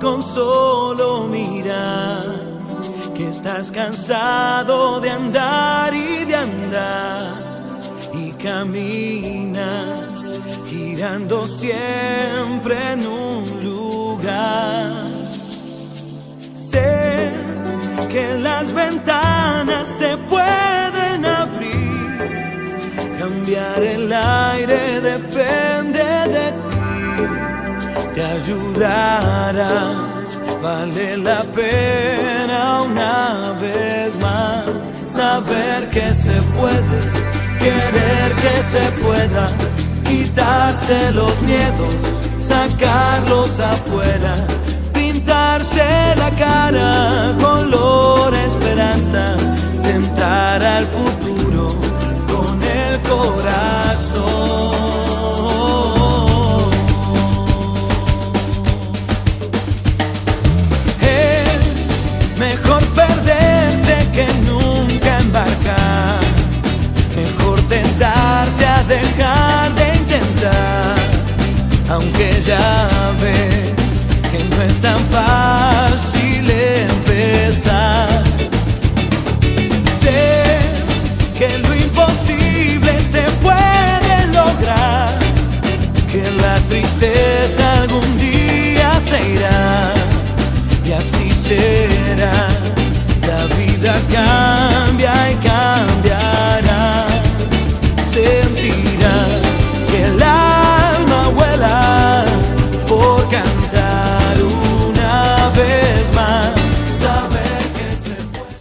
con solo mirar que estás cansado de andar y de andar y camina girando siempre en un lugar. Sé que las ventanas se pueden abrir, cambiar el aire depende de ti. Te ayudará, vale la pena una vez más saber que se puede, querer que se pueda, quitarse los miedos, sacarlos afuera, pintarse la cara color esperanza, tentar al futuro con el corazón. Mejor perderse que nunca embarcar, mejor tentarse a dejar de intentar, aunque ya ves que no es tan fácil empezar. Sé que